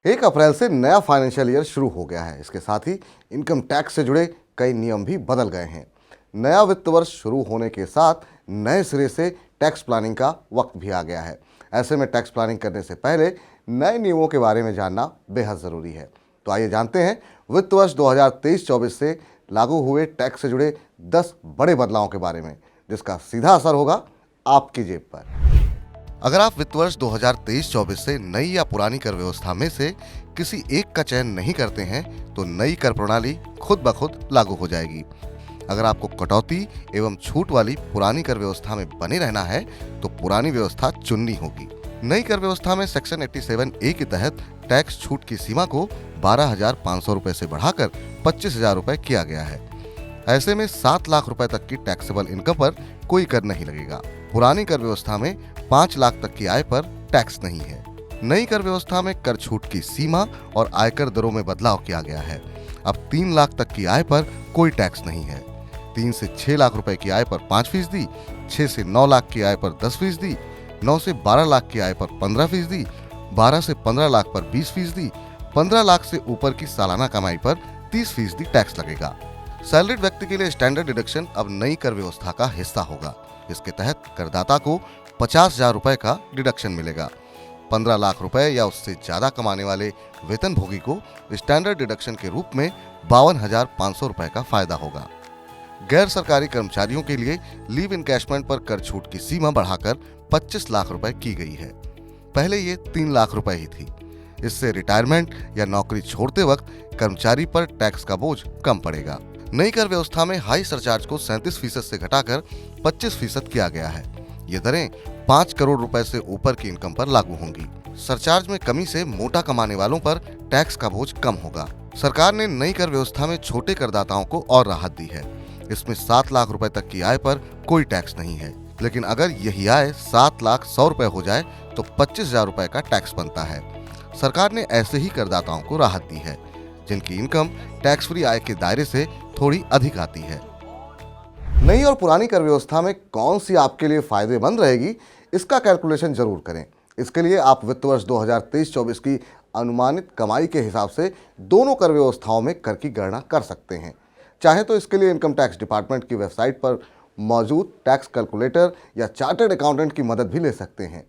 1 अप्रैल से नया financial year शुरू हो गया है। इसके साथ ही इनकम टैक्स से जुड़े कई नियम भी बदल गए हैं। नया वित्त वर्ष शुरू होने के साथ नए सिरे से टैक्स प्लानिंग का वक्त भी आ गया है। ऐसे में टैक्स प्लानिंग करने से पहले नए नियमों के बारे में जानना बेहद ज़रूरी है। तो आइए जानते हैं वित्त वर्ष 2023-24 से लागू हुए टैक्स से जुड़े 10 बड़े बदलावों के बारे में, जिसका सीधा असर होगा आपकी जेब पर। अगर आप वित्त वर्ष 2023-24 से नई या पुरानी कर व्यवस्था में से किसी एक का चयन नहीं करते हैं तो नई कर प्रणाली खुद ब खुद लागू हो जाएगी। अगर आपको कटौती एवं छूट वाली पुरानी कर व्यवस्था में बने रहना है तो पुरानी व्यवस्था चुननी होगी। नई कर व्यवस्था में सेक्शन 87A के तहत टैक्स छूट की सीमा को 12,500 रुपए से बढ़ाकर 25,000 रुपए किया गया है। ऐसे में 7 लाख रुपए तक की टैक्सेबल इनकम पर कोई कर नहीं लगेगा। पुरानी कर व्यवस्था में 5 लाख तक की आय पर टैक्स नहीं है। नई कर व्यवस्था में कर छूट की सीमा और आयकर दरों में बदलाव किया गया है। अब 3 लाख तक की आय पर कोई टैक्स नहीं है। 3 से 6 लाख रुपए की आय पर 5%, 6 से 9 लाख की आय पर 10%, 9 से 12 लाख की आय पर 15%, 12 से 15 लाख पर 20%, 15 लाख से ऊपर की सालाना कमाई पर 30% टैक्स लगेगा। सैलरीड व्यक्ति के लिए स्टैंडर्ड डिडक्शन अब नई कर व्यवस्था का हिस्सा होगा। इसके तहत करदाता को 50,000 रुपए का डिडक्शन मिलेगा। 15 लाख रुपए या उससे ज्यादा कमाने वाले वेतनभोगी को स्टैंडर्ड डिडक्शन के रूप में 52,500 रुपए का फायदा होगा। गैर सरकारी कर्मचारियों के लिए लीव इनकैशमेंट पर कर छूट की सीमा बढ़ाकर 25 लाख रुपए की गई है। पहले ये 3 लाख रुपए ही थी। इससे रिटायरमेंट या नौकरी छोड़ते वक्त कर्मचारी पर टैक्स का बोझ कम पड़ेगा। नई कर व्यवस्था में हाई सरचार्ज को 37% से घटाकर 25% किया गया है। ये दरें 5 करोड़ रुपए से ऊपर की इनकम पर लागू होंगी। सरचार्ज में कमी से मोटा कमाने वालों पर टैक्स का बोझ कम होगा। सरकार ने नई कर व्यवस्था में छोटे करदाताओं को और राहत दी है। इसमें 7 लाख रुपए तक की आय पर कोई टैक्स नहीं है, लेकिन अगर यही आय 7,100,000 रुपए हो जाए तो 25,000 रुपए का टैक्स बनता है। सरकार ने ऐसे ही करदाताओं को राहत दी है जिनकी इनकम टैक्स फ्री आय के दायरे से थोड़ी अधिक आती है। नई और पुरानी कर व्यवस्था में कौन सी आपके लिए फायदेमंद रहेगी, इसका कैलकुलेशन जरूर करें। इसके लिए आप वित्त वर्ष 2023-24 की अनुमानित कमाई के हिसाब से दोनों कर व्यवस्थाओं में कर की गणना कर सकते हैं। चाहे तो इसके लिए इनकम टैक्स डिपार्टमेंट की वेबसाइट पर मौजूद टैक्स कैलकुलेटर या चार्टर्ड अकाउंटेंट की मदद भी ले सकते हैं।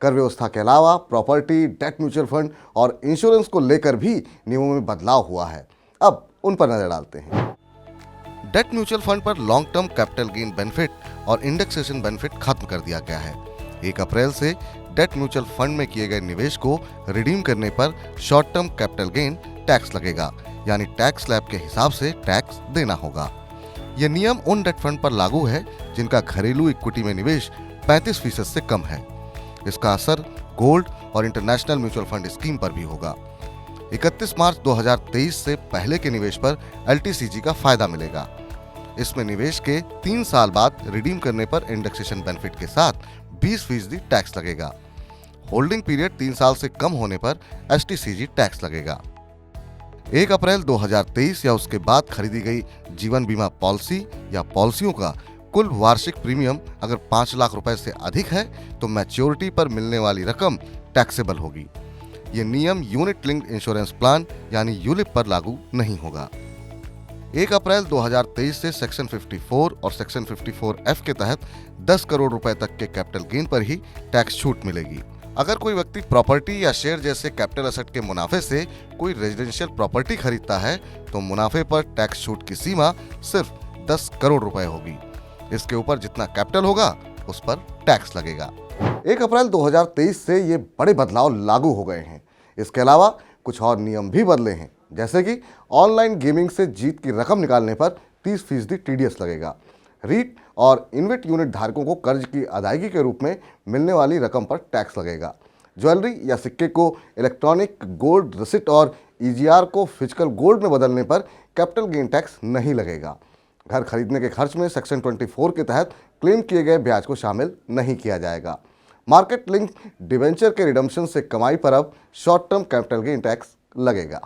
कर व्यवस्था के अलावा प्रॉपर्टी, डेट म्यूचुअल फंड और इंश्योरेंस को लेकर भी नियमों में बदलाव हुआ है। अब उन पर नजर डालते हैं। डेट म्यूचुअल फंड पर long term capital gain benefit और इंडेक्सेशन बेनिफिट खत्म कर दिया गया है। 1 अप्रैल से डेट म्यूचुअल फंड में किए गए निवेश को रिडीम करने पर short term capital gain tax लगेगा, यानी टैक्स स्लैब के हिसाब से टैक्स देना होगा। यह नियम उन डेट फंड पर लागू है जिनका घरेलू इक्विटी में निवेश 35% से कम है। इसका असर गोल्ड और इंटरनेशनल म्यूचुअल फंड स्कीम पर भी होगा। 31 मार्च 2023 से पहले के निवेश पर LTCG का फायदा मिलेगा। इसमें निवेश के 3 साल बाद रिडीम करने पर इंडेक्सेशन बेनिफिट के साथ 20% टैक्स लगेगा। होल्डिंग पीरियड 3 साल से कम होने पर STCG टैक्स लगेगा। 1 अप्रैल 2023 या उसके बाद खरीदी गई जीवन बीमा पॉलिसी या पॉलिसियों का कुल वार्षिक प्रीमियम अगर 5 लाख रुपए से अधिक है तो मैच्योरिटी पर मिलने वाली रकम टैक्सेबल होगी। ये नियम यूनिट लिंक्ड इंश्योरेंस प्लान यानी यूलिप पर लागू नहीं होगा। 1 अप्रैल 2023 से सेक्शन 54 और सेक्शन 54F के तहत 10 करोड़ रुपए तक के कैपिटल गेन पर ही टैक्स छूट मिलेगी। अगर कोई व्यक्ति प्रॉपर्टी या शेयर जैसे कैपिटल एसेट के मुनाफे से कोई रेजिडेंशियल प्रॉपर्टी खरीदता है तो मुनाफे पर टैक्स छूट की सीमा सिर्फ 10 करोड़ रुपए होगी। इसके ऊपर जितना कैपिटल होगा उस पर टैक्स लगेगा। 1 अप्रैल 2023 से ये बड़े बदलाव लागू हो गए हैं। इसके अलावा कुछ और नियम भी बदले हैं, जैसे कि ऑनलाइन गेमिंग से जीत की रकम निकालने पर 30% TDS लगेगा। रीट और इन्वेट यूनिट धारकों को कर्ज की अदायगी के रूप में मिलने वाली रकम पर टैक्स लगेगा। ज्वेलरी या सिक्के को इलेक्ट्रॉनिक गोल्ड रिसिट और EGR को फिजिकल गोल्ड में बदलने पर कैपिटल गेन टैक्स नहीं लगेगा। घर खरीदने के खर्च में सेक्शन 24 के तहत क्लेम किए गए ब्याज को शामिल नहीं किया जाएगा। मार्केट लिंक डिवेंचर के रिडम्पशन से कमाई पर अब short term capital gain tax लगेगा।